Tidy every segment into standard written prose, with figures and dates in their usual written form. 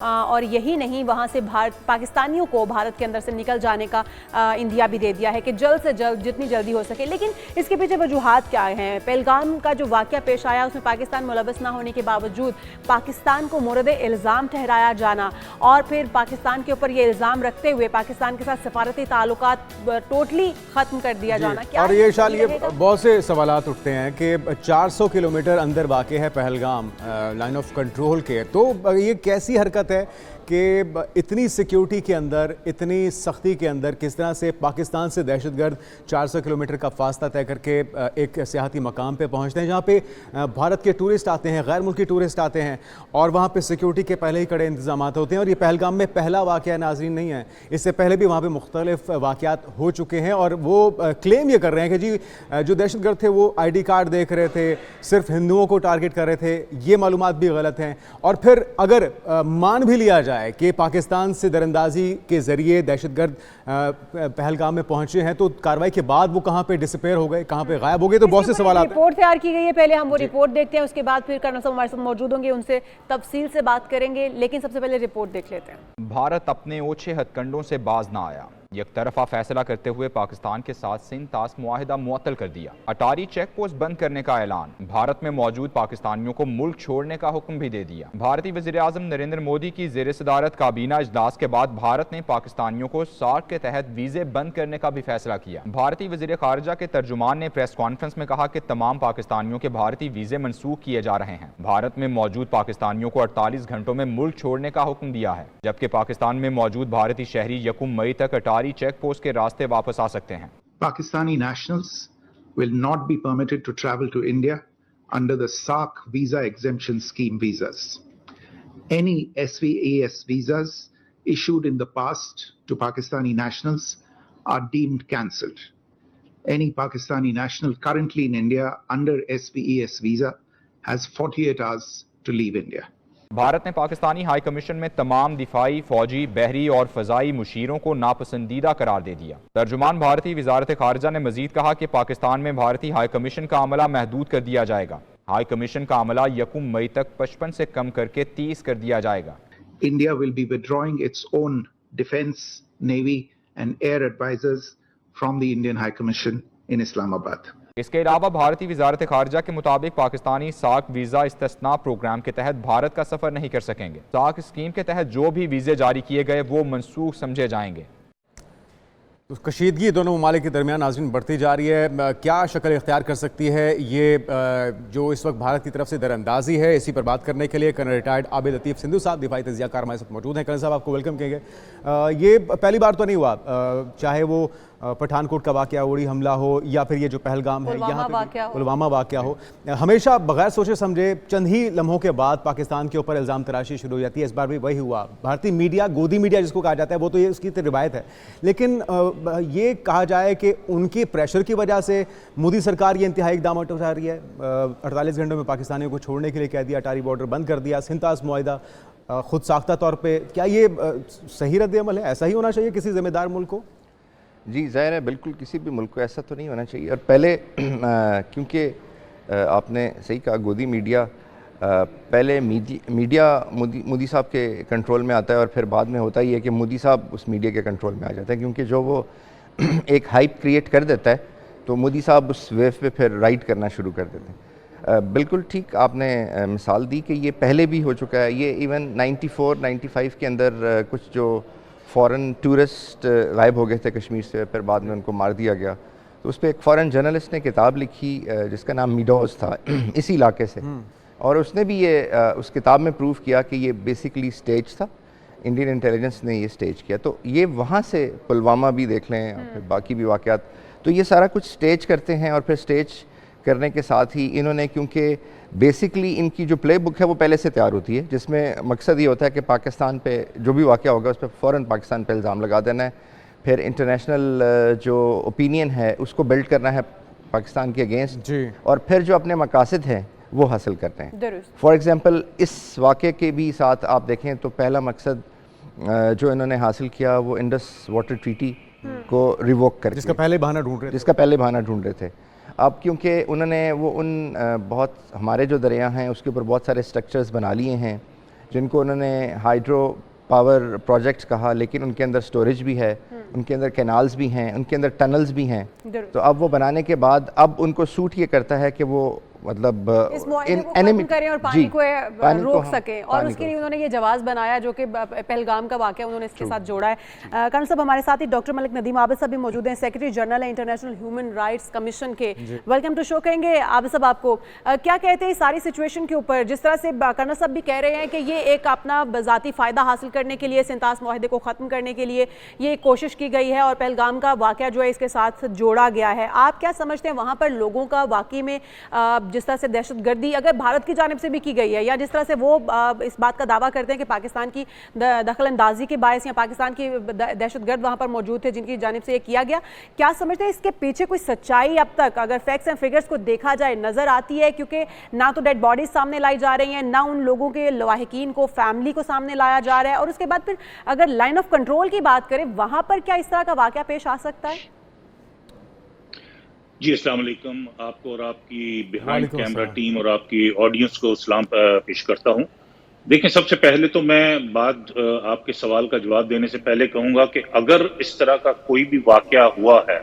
اور یہی نہیں وہاں سے پاکستانیوں کو بھارت کے اندر سے نکل جانے کا اندیا بھی دے دیا ہے کہ جلد سے جلد جتنی جلدی ہو سکے. لیکن اس کے پیچھے وجوہات کیا ہیں؟ پہلگام کا جو واقعہ پیش آیا اس میں پاکستان ملوث نہ ہونے کے باوجود پاکستان کو مورد الزام ٹھہرایا جانا اور پھر پاکستان کے اوپر یہ الزام رکھتے ہوئے پاکستان کے ساتھ سفارتی تعلقات ٹوٹلی ختم کر دیا جانا. اور یہ شال یہ بہت سے سوالات اٹھتے ہیں کہ 400 کلومیٹر اندر واقع ہے پہلگام لائن آف کنٹرول کے، تو یہ کیسی حرکت ہے کہ اتنی سیکیورٹی کے اندر، اتنی سختی کے اندر کس طرح سے پاکستان سے دہشت گرد 400 کلومیٹر کا فاصلہ طے کر کے ایک سیاحتی مقام پہ پہنچتے ہیں جہاں پہ بھارت کے ٹورسٹ آتے ہیں، غیر ملکی ٹورسٹ آتے ہیں اور وہاں پہ سیکیورٹی کے پہلے ہی کڑے انتظامات ہوتے ہیں. اور یہ پہلگام میں پہلا واقعہ ناظرین نہیں ہے، اس سے پہلے بھی وہاں پہ مختلف واقعات ہو چکے ہیں اور وہ کلیم یہ کر رہے ہیں کہ جی جو دہشت گرد تھے وہ آئی ڈی کارڈ دیکھ رہے تھے، صرف ہندوؤں کو ٹارگٹ کر رہے تھے. یہ معلومات بھی غلط ہیں. اور پھر اگر مان بھی لیا جائے کہ پاکستان سے دراندازی کے ذریعے دہشت گرد پہلگام میں پہنچے ہیں تو کارروائی کے بعد وہ کہاں پہ ڈسپیئر ہو گئے، کہاں پہ غائب ہو گئے، تو بہت سے سوالات ہیں. رپورٹ تیار کی گئی ہے، پہلے ہم وہ رپورٹ دیکھتے ہیں، اس کے بعد پھر کرنل صاحب ہمارے ساتھ موجود ہوں گے، ان سے تفصیل سے بات کریں گے. لیکن سب سے پہلے رپورٹ دیکھ لیتے ہیں. بھارت اپنے اوچھے ہتھ کنڈوں سے باز نہ آیا. یک طرفہ فیصلہ کرتے ہوئے پاکستان کے ساتھ سندھ طاس معاہدہ معطل کر دیا. اٹاری چیک پوسٹ بند کرنے کا اعلان. بھارت میں موجود پاکستانیوں کو ملک چھوڑنے کا حکم بھی دے دیا. بھارتی وزیراعظم نریندر مودی کی زیر صدارت کابینہ اجلاس کے بعد بھارت نے پاکستانیوں کو ساٹھ کے تحت ویزے بند کرنے کا بھی فیصلہ کیا. بھارتی وزیر خارجہ کے ترجمان نے پریس کانفرنس میں کہا کہ تمام پاکستانیوں کے بھارتی ویزے منسوخ کیے جا رہے ہیں. بھارت میں موجود پاکستانیوں کو 48 گھنٹوں میں ملک چھوڑنے کا حکم دیا ہے، جبکہ پاکستان میں موجود بھارتی شہری 1 مئی تک اٹاری چیک پوسٹ کے راستے واپس آ سکتے ہیں. Pakistani nationals will not be permitted to travel to India under the SAARC visa exemption scheme visas. Any SVAS visas issued in the past to Pakistani nationals are deemed cancelled. Any Pakistani national currently in India under SVAS visa has 48 hours to leave India. Bharat نے Pakistani high commission میں تمام دفاعی، فوجی، بحری اور فضائی مشیروں کو ناپسندیدہ قرار دے دیا. ترجمان بھارتی وزارت خارجہ نے مزید کہا کہ پاکستان میں بھارتی ہائی کمیشن کا عملہ محدود کر دیا جائے گا. ہائی کمیشن کا عملہ 1 مئی تک 55 سے کم کر کے 30 کر دیا جائے گا. India will be withdrawing its own defense, navy and air advisors from the Indian High Commission in Islamabad. اس کے علاوہ بھارتی وزارت خارجہ کے مطابق پاکستانی ساک ویزا استثناء پروگرام کے تحت بھارت کا سفر نہیں کر سکیں گے. ساک اسکیم کے تحت جو بھی ویزے جاری کیے گئے وہ منسوخ سمجھے جائیں گے. کشیدگی دونوں ممالک کے درمیان ناظرین بڑھتی جا رہی ہے. کیا شکل اختیار کر سکتی ہے یہ جو اس وقت بھارت کی طرف سے در اندازی ہے؟ اسی پر بات کرنے کے لیے کرنل ریٹائرڈ عابد لطیف سندھو صاحب دفاعی تجزیہ کار ہمارے ساتھ موجود ہیں. کرنل صاحب آپ کو ویلکم کہیں گے. یہ پہلی بار تو نہیں ہوا، چاہے وہ پٹھان کوٹ کا واقعہ، اڑی حملہ ہو یا پھر یہ جو پہلگام ہے یہاں پہ پلوامہ واقعہ ہو، ہمیشہ بغیر سوچے سمجھے چند ہی لمحوں کے بعد پاکستان کے اوپر الزام تراشی شروع ہو جاتی ہے. اس بار بھی وہی ہوا. بھارتی میڈیا، گودی میڈیا جس کو کہا جاتا ہے، وہ تو یہ اس کی روایت ہے، لیکن یہ کہا جائے کہ ان کی پریشر کی وجہ سے مودی سرکار یہ انتہائی اقدامات اٹھا رہی ہے. 48 گھنٹوں میں پاکستانیوں کو چھوڑنے کے لیے کہہ دیا، اٹاری بارڈر بند کر دیا، سندھ طاس معاہدہ خود ساختہ طور پہ. کیا یہ صحیح رد عمل ہے؟ ایسا ہی ہونا چاہیے کسی ذمہ دار ملک کو؟ جی ظاہر ہے، بالکل کسی بھی ملک کو ایسا تو نہیں ہونا چاہیے. اور پہلے کیونکہ آپ نے صحیح کہا، گودی میڈیا پہلے میڈیا مودی صاحب کے کنٹرول میں آتا ہے اور پھر بعد میں ہوتا ہی ہے کہ مودی صاحب اس میڈیا کے کنٹرول میں آ جاتا ہے، کیونکہ جو وہ ایک ہائپ کریٹ کر دیتا ہے تو مودی صاحب اس ویو پہ پھر رائڈ کرنا شروع کر دیتے ہیں. بالکل ٹھیک آپ نے مثال دی کہ یہ پہلے بھی ہو چکا ہے. یہ ایون 94-95 کے اندر کچھ جو فورن ٹورسٹ غائب ہو گئے تھے کشمیر سے، پھر بعد میں ان کو مار دیا گیا. تو اس پہ ایک فورن جرنلسٹ نے کتاب لکھی جس کا نام میڈوز تھا، اسی علاقے سے، اور اس نے بھی یہ اس کتاب میں پروف کیا کہ یہ بیسیکلی سٹیج تھا، انڈین انٹیلیجنس نے یہ سٹیج کیا. تو یہ وہاں سے پلوامہ بھی دیکھ لیں اور پھر باقی بھی واقعات، تو یہ سارا کچھ سٹیج کرتے ہیں. اور پھر سٹیج کرنے کے ساتھ ہی انہوں نے، کیونکہ بیسیکلی ان کی جو پلے بک ہے وہ پہلے سے تیار ہوتی ہے، جس میں مقصد یہ ہوتا ہے کہ پاکستان پہ جو بھی واقعہ ہوگا اس پہ فوراً پاکستان پہ الزام لگا دینا ہے، پھر انٹرنیشنل جو اوپینین ہے اس کو بلڈ کرنا ہے پاکستان کے اگینسٹ، اور پھر جو اپنے مقاصد ہیں وہ حاصل کرتے ہیں. فار ایگزامپل اس واقعے کے بھی ساتھ آپ دیکھیں تو پہلا مقصد جو انہوں نے حاصل کیا وہ انڈس واٹر ٹریٹی کو ریووک کر، جس کا پہلے بہانہ ڈھونڈ رہے تھے. اب کیونکہ انہوں نے وہ ان بہت ہمارے جو دریا ہیں اس کے اوپر بہت سارے سٹرکچرز بنا لیے ہیں، جن کو انہوں نے ہائیڈرو پاور پروجیکٹس کہا، لیکن ان کے اندر سٹوریج بھی ہے، ان کے اندر کینالز بھی ہیں، ان کے اندر ٹنلز بھی ہیں. تو اب وہ بنانے کے بعد اب ان کو سوٹ یہ کرتا ہے کہ وہ مطلب اس معاہدے کو ختم کریں اور پانی کو روک سکیں، اور اس کے لیے انہوں نے یہ جواز بنایا جو کہ پہلگام کا واقعہ انہوں نے اس کے ساتھ جوڑا ہے. کرنل صاحب ہمارے ساتھ ہی ڈاکٹر ملک ندیم عابد صاحب بھی موجود ہیں، سیکرٹری جنرل ہے انٹرنیشنل ہیومن رائٹس کمیشن کے. Welcome to show. کہیں گے عابد صاحب آپ کو کیا کہتے ہیں اس ساری سچویشن کے اوپر، جس طرح سے کرنل صاحب بھی کہہ رہے ہیں کہ یہ ایک اپنا ذاتی فائدہ حاصل کرنے کے لیے سنتاس معاہدے کو ختم کرنے کے لیے یہ ایک کوشش کی گئی ہے اور پہلگام کا واقعہ جو ہے اس کے ساتھ جوڑا گیا ہے. آپ کیا سمجھتے ہیں وہاں پر لوگوں کا واقعی میں جس طرح سے دہشت گردی اگر بھارت کی جانب سے بھی کی گئی ہے یا جس طرح سے وہ اس بات کا دعویٰ کرتے ہیں کہ پاکستان کی دخل اندازی کے باعث یا پاکستان کی دہشت گرد وہاں پر موجود تھے جن کی جانب سے یہ کیا گیا، کیا سمجھتے ہیں اس کے پیچھے کوئی سچائی اب تک اگر فیکٹس اینڈ فگرز کو دیکھا جائے نظر آتی ہے؟ کیونکہ نہ تو ڈیڈ باڈیز سامنے لائی جا رہی ہیں، نہ ان لوگوں کے لواحقین کو فیملی کو سامنے لایا جا رہا ہے، اور اس کے بعد پھر اگر لائن آف کنٹرول کی بات کریں وہاں پر کیا اس طرح کا واقعہ پیش آ سکتا ہے؟ جی السلام علیکم، آپ کو اور آپ کی بیہائنڈ کیمرہ ٹیم اور آپ کی آڈینس کو سلام پیش کرتا ہوں. دیکھیں، سب سے پہلے تو میں آپ کے سوال کا جواب دینے سے پہلے کہوں گا کہ اگر اس طرح کا کوئی بھی واقعہ ہوا ہے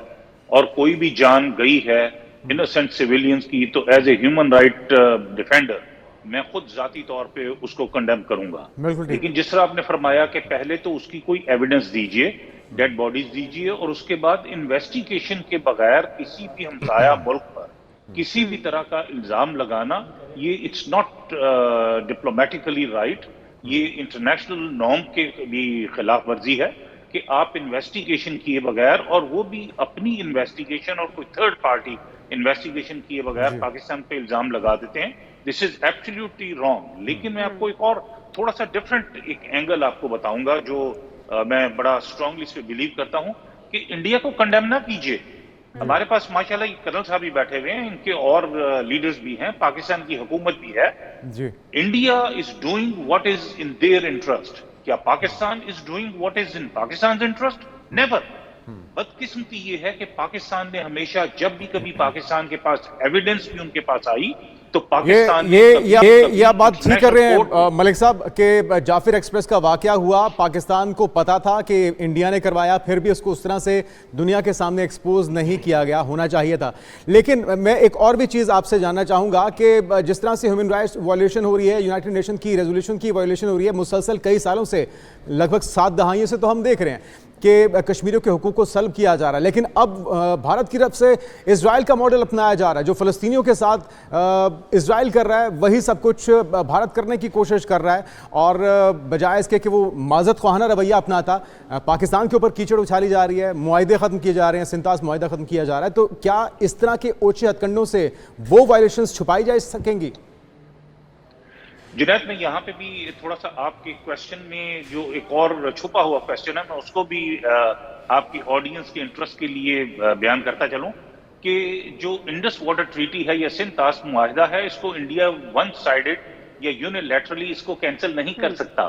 اور کوئی بھی جان گئی ہے انوسینٹ سیویلینز کی، تو as a human right defender میں خود ذاتی طور پہ اس کو کنڈیم کروں گا. لیکن جس طرح آپ نے فرمایا کہ پہلے تو اس کی کوئی ایویڈنس دیجئے، ڈیڈ باڈیز دیجئے، اور اس کے بعد انویسٹیگیشن کے بغیر کسی بھی ہمسایہ ملک پر کسی بھی طرح کا الزام لگانا، یہ اٹس ناٹ ڈپلومیٹیکلی رائٹ. یہ انٹرنیشنل نارم کے بھی خلاف ورزی ہے کہ آپ انویسٹیگیشن کیے بغیر، اور وہ بھی اپنی انویسٹیگیشن اور کوئی تھرڈ پارٹی انویسٹیگیشن کیے بغیر پاکستان پہ الزام لگا دیتے ہیں. دس از ایبسلیوٹلی رانگ. لیکن میں آپ کو ایک اور تھوڑا سا ڈفرینٹ ایک اینگل آپ کو بتاؤں گا جو میں بڑا اسٹرانگلی اس پہ بلیو کرتا ہوں کہ انڈیا کو کنڈیم نہ کیجیے. ہمارے پاس ماشاءاللہ کرنل صاحب بھی بیٹھے ہوئے ہیں، ان کے اور لیڈرز بھی ہیں، پاکستان کی حکومت بھی ہے. India is doing what is in their interest. کیا Pakistan is doing what is in Pakistan interest? Never. بدقسمتی یہ ہے کہ پاکستان نے ہمیشہ جب بھی کبھی پاکستان کے پاس ایویڈنس بھی ان کے پاس آئی تو پاکستان یہ بات ٹھیک کر رہے ہیں ملک صاحب کہ جعفر ایکسپریس کا واقعہ ہوا، پاکستان کو پتا تھا کہ انڈیا نے کروایا، پھر بھی اس کو اس طرح سے دنیا کے سامنے ایکسپوز نہیں کیا گیا، ہونا چاہیے تھا. لیکن میں ایک اور بھی چیز آپ سے جاننا چاہوں گا کہ جس طرح سے ہیومن رائٹس وائلیشن ہو رہی ہے، یونائٹڈ نیشن کی ریزولوشن کی وائلیشن ہو رہی ہے مسلسل کئی سالوں سے، لگ بھگ 7 دہائیوں سے تو ہم دیکھ رہے ہیں کہ کشمیریوں کے حقوق کو سلب کیا جا رہا ہے. لیکن اب بھارت کی طرف سے اسرائیل کا ماڈل اپنایا جا رہا ہے، جو فلسطینیوں کے ساتھ اسرائیل کر رہا ہے وہی سب کچھ بھارت کرنے کی کوشش کر رہا ہے، اور بجائے اس کے کہ وہ معذرت خواہانہ رویہ اپناتا پاکستان کے اوپر کیچڑ اچھالی جا رہی ہے، معاہدے ختم کیے جا رہے ہیں، سنتاس معاہدہ ختم کیا جا رہا ہے. تو کیا اس طرح کے اوچھے ہتھ کنڈوں سے وہ وائلیشنز چھپائی جا سکیں گی؟ جنید، میں یہاں پہ بھی تھوڑا سا آپ کے کویسچن میں جو ایک اور چھپا ہوا کویسچن ہے، میں اس کو بھی آپ کی آڈینس کے انٹرسٹ کے لیے بیان کرتا چلوں کہ جو انڈس واٹر ٹریٹی ہے یا سنتاس معاہدہ ہے، اس کو انڈیا ون سائیڈڈ یا یونیلیٹرلی اس کو کینسل نہیں کر سکتا.